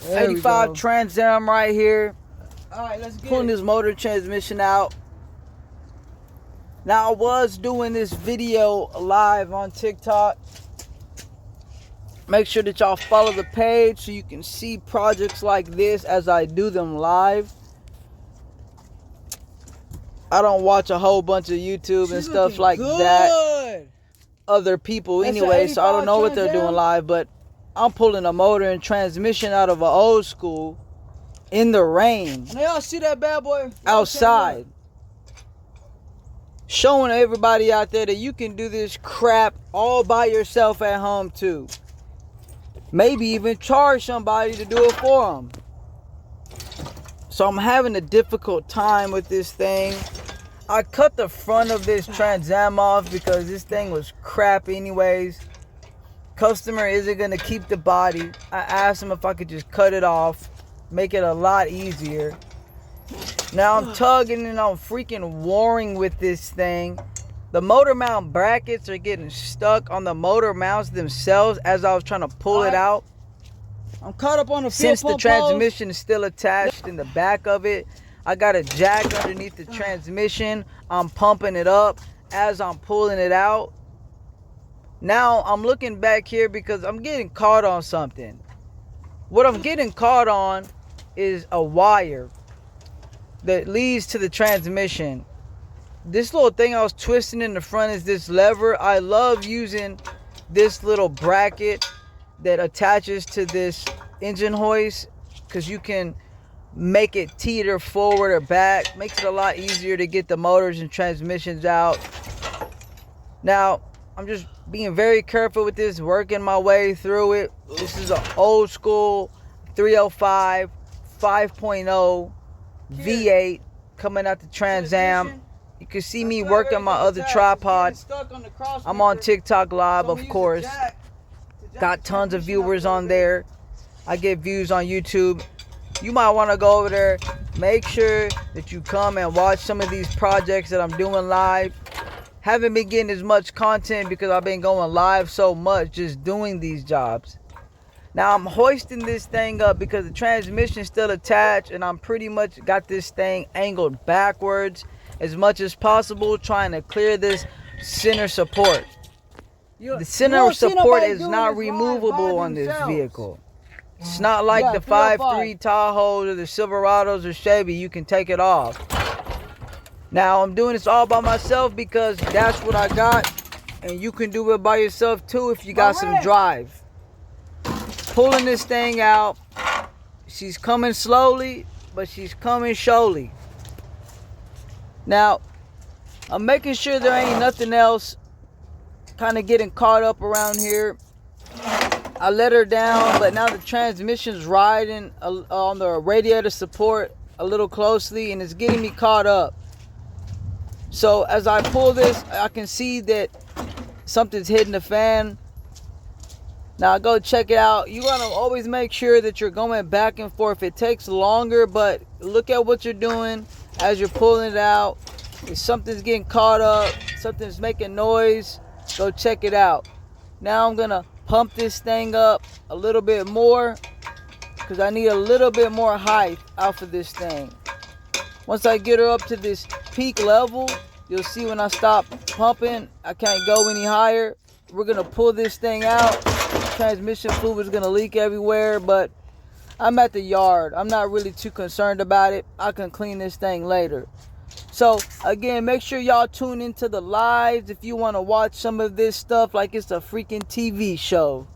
85 Trans Am right here. Alright, let's get Pulling this motor transmission out. Now I was doing this video live on TikTok. Make sure that y'all follow the page so you can see projects like this as I do them live. I don't watch a whole bunch of YouTube and stuff like that. Other people anyway, so I don't know what they're doing live, but I'm pulling a motor and transmission out of an old school in the rain. And y'all see that bad boy outside. Showing everybody out there that you can do this crap all by yourself at home too. Maybe even charge somebody to do it for them. So I'm having a difficult time with this thing. I cut the front of this Trans Am off because this thing was crap anyways. Customer isn't going to keep the body. I asked him if I could just cut it off. Make it a lot easier. Now I'm tugging and I'm freaking warring with this thing. The motor mount brackets are getting stuck on the motor mounts themselves as I was trying to pull it out. I'm caught up on the since the transmission is still attached in the back of it. I got a jack underneath the transmission. I'm pumping it up as I'm pulling it out. Now I'm looking back here because I'm getting caught on something. What I'm getting caught on is a wire that leads to the transmission. This little thing I was twisting in the front is this lever. I love using this little bracket that attaches to this engine hoist because you can make it teeter forward or back. Makes it a lot easier to get the motors and transmissions out. Now I'm just being very careful with this, working my way through it. This is an old school 305 5.0 V8 coming out the Trans Am. You can see me working my other tripod. I'm on TikTok live, of course. Got tons of viewers on there. I get views on YouTube. You might want to go over there. Make sure that you come and watch some of these projects that I'm doing live. Haven't been getting as much content because I've been going live so much just doing these jobs. Now I'm hoisting this thing up because the transmission is still attached and I'm pretty much got this thing angled backwards as much as possible, trying to clear this center support. The center support is not removable on this vehicle. It's not like the 5.3 Tahoes or the Silverados or Chevy. You can take it off. Now I'm doing this all by myself because that's what I got, and you can do it by yourself too if you got some drive. Pulling this thing out. She's coming slowly, but she's coming surely. Now I'm making sure there ain't nothing else kind of getting caught up around here. I let her down, but now the transmission's riding on the radiator support a little closely and it's getting me caught up. So as I pull this, I can see that something's hitting the fan. Now go check it out. You want to always make sure that you're going back and forth. It takes longer, but look at what you're doing as you're pulling it out. If something's getting caught up, something's making noise, go check it out. Now I'm going to pump this thing up a little bit more because I need a little bit more height out of this thing. Once I get her up to this peak level, you'll see when I stop pumping, I can't go any higher. We're going to pull this thing out. Transmission fluid is going to leak everywhere, but I'm at the yard. I'm not really too concerned about it. I can clean this thing later. So again, make sure y'all tune into the lives if you want to watch some of this stuff like it's a freaking TV show.